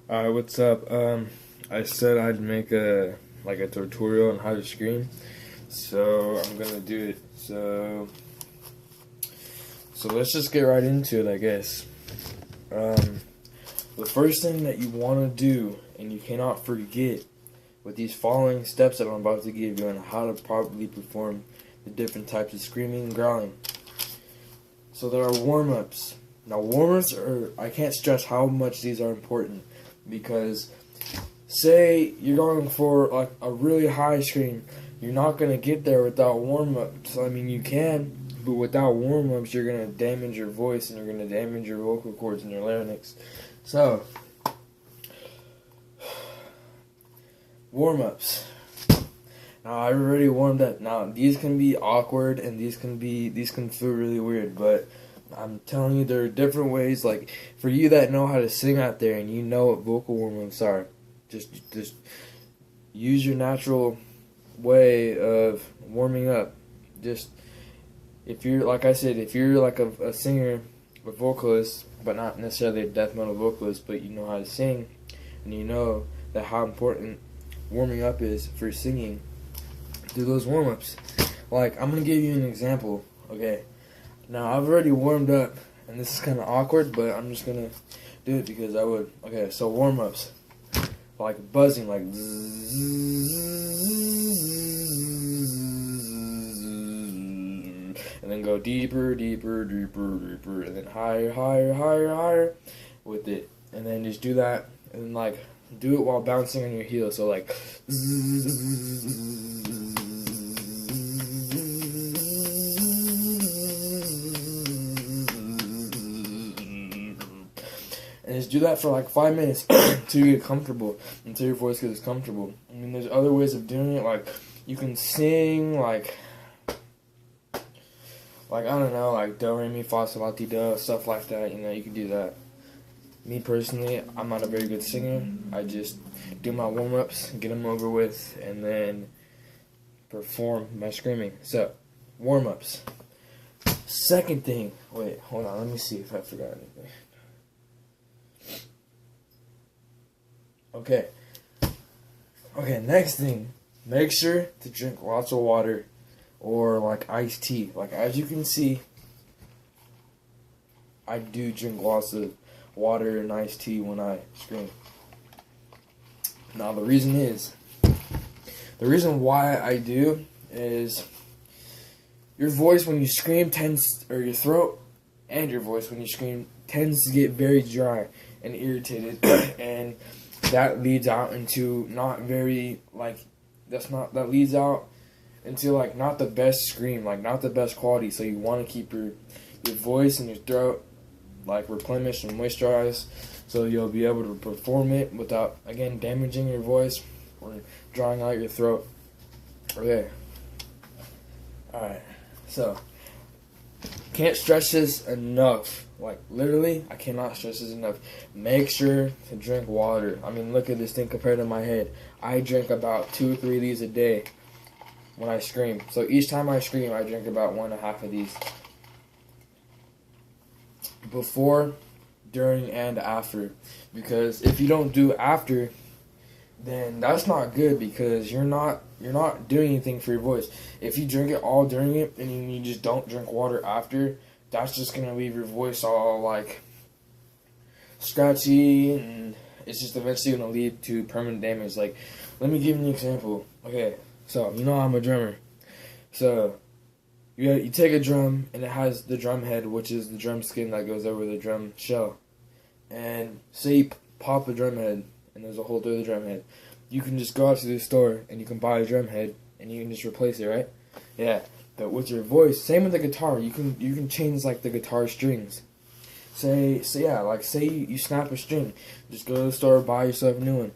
Alright, what's up? I said I'd make a tutorial on how to scream, so I'm gonna do it. So let's just get right into it, I guess. The first thing that you want to do, and you cannot forget, with these following steps that I'm about to give you on how to properly perform the different types of screaming and growling. So there are warm-ups. Now warm-ups are, I can't stress how much these are important, because say you're going for like a really high scream, you're not going to get there without warm-ups. I mean, you can, but without warm-ups you're going to damage your voice and you're going to damage your vocal cords and your larynx. So warm-ups. Now I've already warmed up. Now these can be awkward and these can feel really weird, but I'm telling you, there are different ways. Like, for you that know how to sing out there and you know what vocal warm-ups are, just use your natural way of warming up. Just, if you're, like I said, if you're like a singer, a vocalist, but not necessarily a death metal vocalist, but you know how to sing, and you know that how important warming up is for singing, do those warm-ups. Like, I'm going to give you an example, okay? Now, I've already warmed up, and this is kind of awkward, but I'm just going to do it because I would. Okay, so warm-ups. Like buzzing, like zzzz, and then go deeper, deeper, deeper, deeper, and then higher, higher, higher, higher with it. And then just do that, and then like do it while bouncing on your heels. So like and just do that for like 5 minutes until you get comfortable, until your voice gets comfortable. I mean, there's other ways of doing it. Like, you can sing like I don't know, like do, re, mi, fa, sol, la, ti, do, stuff like that. You know, you can do that. Me personally, I'm not a very good singer. I just do my warm-ups, get them over with, and then perform my screaming. So, warm-ups. Second thing, wait, hold on, let me see if I forgot anything. Okay, next thing, make sure to drink lots of water or like iced tea. Like, as you can see, I do drink lots of water and iced tea when I scream. Now the reason why I do is your voice when you scream or your throat and your voice when you scream tends to get very dry and irritated and that leads out into not the best scream, like not the best quality. So you want to keep your voice and your throat like replenished and moisturized, so you'll be able to perform it without, again, damaging your voice or drying out your throat. Okay. Alright. So, can't stress this enough. Like, literally, I cannot stress this enough. Make sure to drink water. I mean, look at this thing compared to my head. I drink about 2 or 3 of these a day when I scream. So each time I scream, I drink about 1.5 of these. Before, during, and after. Because if you don't do after, then that's not good, because you're not doing anything for your voice. If you drink it all during it and you just don't drink water after, that's just gonna leave your voice all like scratchy, and it's just eventually gonna lead to permanent damage. Like, let me give you an example. Okay, so you know I'm a drummer. So you take a drum and it has the drum head, which is the drum skin that goes over the drum shell. And say you pop a drum head and there's a hole through the drum head. You can just go out to the store and you can buy a drum head and you can just replace it, right? Yeah. But with your voice, same with the guitar, you can change like the guitar strings. Say you snap a string, just go to the store, buy yourself a new one.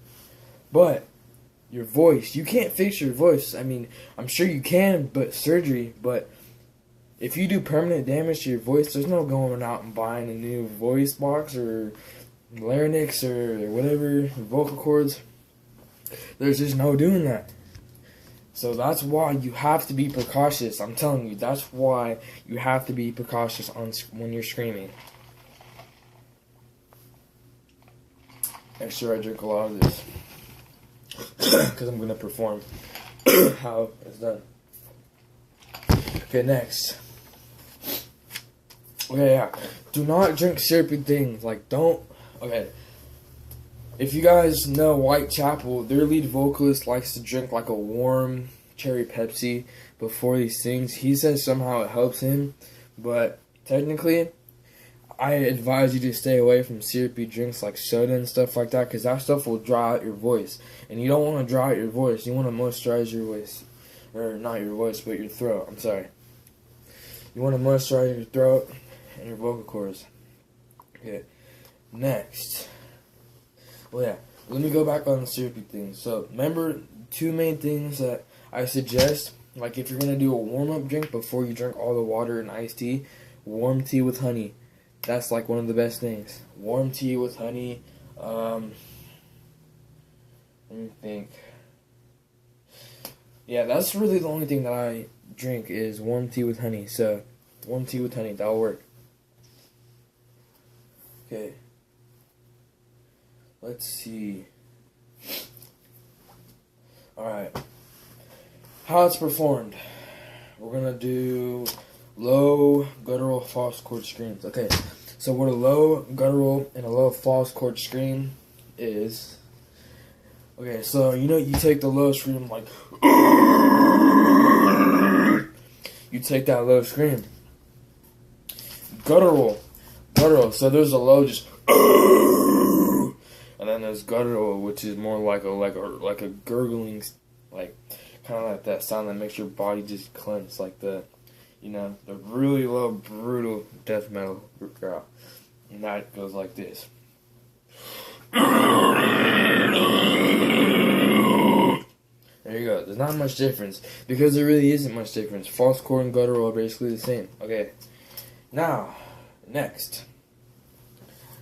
But your voice, you can't fix your voice. I mean, I'm sure you can, but surgery. But if you do permanent damage to your voice, there's no going out and buying a new voice box or larynx or whatever, vocal cords. There's just no doing that. So that's why you have to be precautious. I'm telling you, that's why you have to be precautious when you're screaming. make sure I drink a lot of this because I'm gonna perform how it's done. Okay, next. Okay, yeah. Do not drink syrupy things. Like, don't. Okay. If you guys know Whitechapel, their lead vocalist likes to drink like a warm cherry Pepsi before these things. He says somehow it helps him, but technically, I advise you to stay away from syrupy drinks like soda and stuff like that, because that stuff will dry out your voice. And you don't want to dry out your voice. You want to moisturize your voice. Or not your voice, but your throat. I'm sorry. You want to moisturize your throat and your vocal cords. Okay. Next. Well, yeah. Let me go back on the syrupy things. So, remember, two main things that I suggest. Like, if you're going to do a warm-up drink before you drink all the water and iced tea, warm tea with honey. That's, like, one of the best things. Warm tea with honey. Let me think. Yeah, that's really the only thing that I drink is warm tea with honey. So, warm tea with honey. That'll work. Okay. Let's see. Alright. How it's performed. We're going to do low guttural false chord screams. Okay. So what a low guttural and a low false chord scream is. Okay, so you know you take the low scream like you take that low scream. Guttural. So there's a low just and then there's guttural, which is more like a gurgling, like kind of like that sound that makes your body just clench, like the really low, brutal death metal growl, and that goes like this. There you go. There's not much difference because there really isn't much difference. False chord and guttural are basically the same. Okay. Now, next.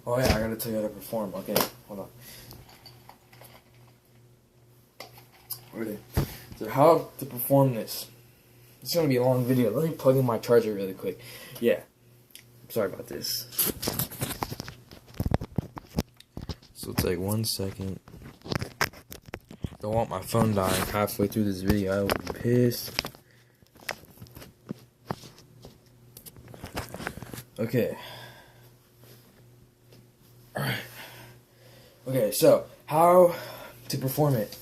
Oh yeah, I gotta tell you how to perform. Okay, hold on. Okay, so how to perform this. It's gonna be a long video. Let me plug in my charger really quick. Yeah, sorry about this. So take 1 second. Don't want my phone dying halfway through this video. I will be pissed. Okay. Alright. Okay, so how to perform it.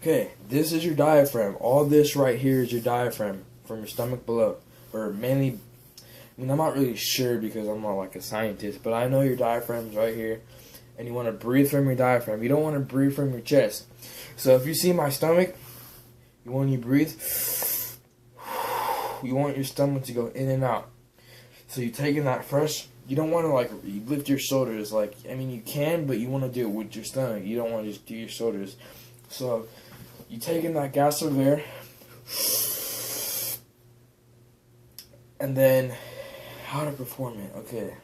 Okay, this is your diaphragm. All this right here is your diaphragm from your stomach below. Or mainly, I'm not really sure because I'm not like a scientist, but I know your diaphragm's right here. And you want to breathe from your diaphragm. You don't want to breathe from your chest. So if you see my stomach, when you breathe, you want your stomach to go in and out. So you take in that fresh. You don't want to like lift your shoulders. Like, I mean, you can, but you want to do it with your stomach. You don't want to just do your shoulders. So you take in that gas of air, and then how to perform it. Okay.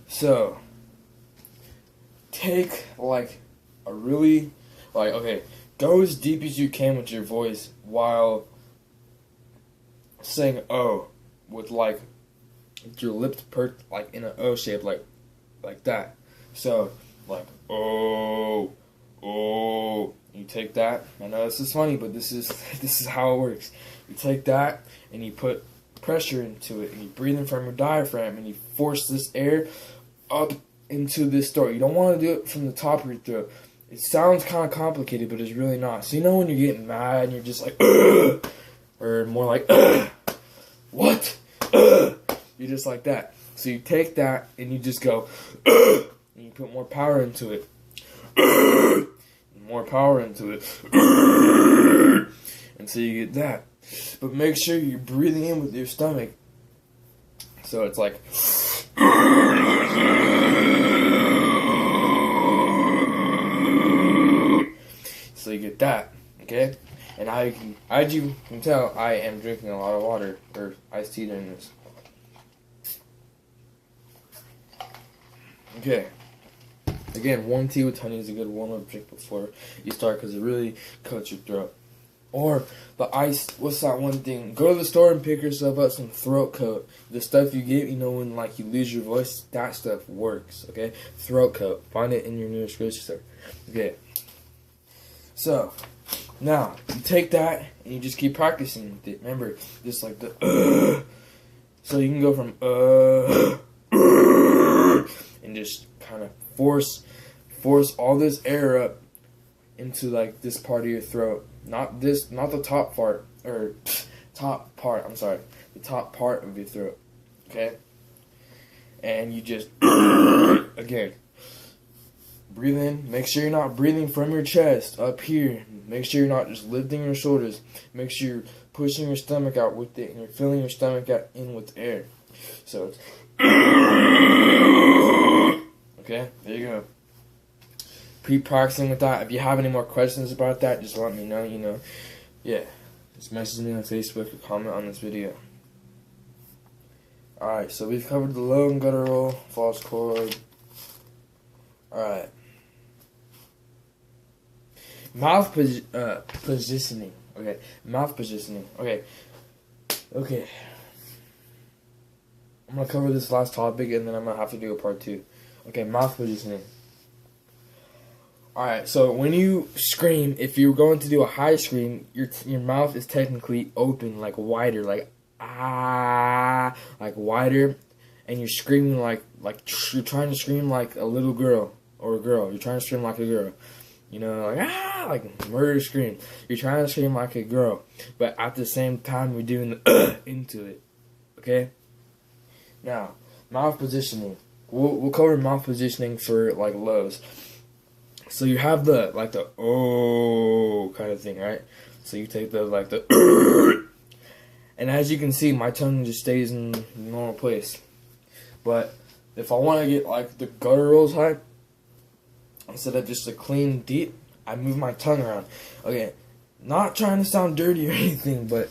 So take like a really go as deep as you can with your voice while saying "oh" with like your lips perked like in an O shape, like that. So like oh. You take that. I know this is funny, but this is how it works. You take that and you put pressure into it, and you breathe in from your diaphragm, and you force this air up into this throat. You don't want to do it from the top of your throat. It sounds kind of complicated, but it's really not. So you know when you're getting mad and you're just like, or more like, what? You're just like that. So you take that and you just go, and you put more power into it. More power into it. Until you get that. But make sure you're breathing in with your stomach. So it's like, so you get that, okay? And as you can tell, I am drinking a lot of water, or iced tea during this. Okay. Again, warm tea with honey is a good warm-up drink before you start because it really coats your throat. Or the ice, what's that one thing? Go to the store and pick yourself up some throat coat. The stuff you get, you know, when like you lose your voice, that stuff works, okay? Throat coat. Find it in your nearest grocery store. Okay. So, now, you take that and you just keep practicing with it. Remember, just like the so you can go from and just kind of force all this air up into like this part of your throat. Not the top part, or I'm sorry. The top part of your throat. Okay? And you just again, breathe in. Make sure you're not breathing from your chest up here. Make sure you're not just lifting your shoulders. Make sure you're pushing your stomach out with it, and you're filling your stomach out in with air. So it's okay, there you go. Keep practicing with that. If you have any more questions about that, just let me know, you know. Yeah. Just message me on Facebook or comment on this video. Alright, so we've covered the low and guttural, false chord. Alright. Mouth positioning. Okay. Mouth positioning. Okay. Okay. I'm going to cover this last topic and then I'm going to have to do a part 2. Okay, mouth positioning. Alright, so when you scream, if you're going to do a high scream, your mouth is technically open, like wider, like ah, like wider, and you're screaming like you're trying to scream like a little girl or a girl. You're trying to scream like a girl, you know, like ah, like murder scream. You're trying to scream like a girl, but at the same time you're doing the into it. Okay. Now, mouth positioning. We'll cover mouth positioning for like lows. So you have the like the oh kind of thing, right? So you take the like the and as you can see, my tongue just stays in the normal place. But if I want to get like the gutturals high, instead of just a clean deep, I move my tongue around. Okay, not trying to sound dirty or anything, but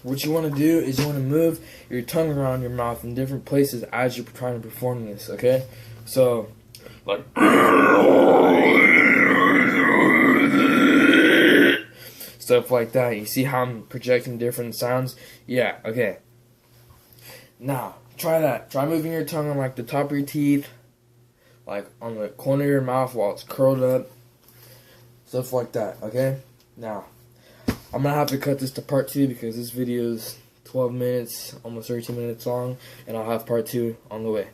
what you want to do is you want to move your tongue around your mouth in different places as you're trying to perform this. Okay, so like stuff like that. You see how I'm projecting different sounds? Yeah, okay. Now, try that. Try moving your tongue on like the top of your teeth, like on the corner of your mouth while it's curled up. Stuff like that, okay? Now, I'm going to have to cut this to part 2 because this video is 12 minutes, almost 13 minutes long, and I'll have part 2 on the way.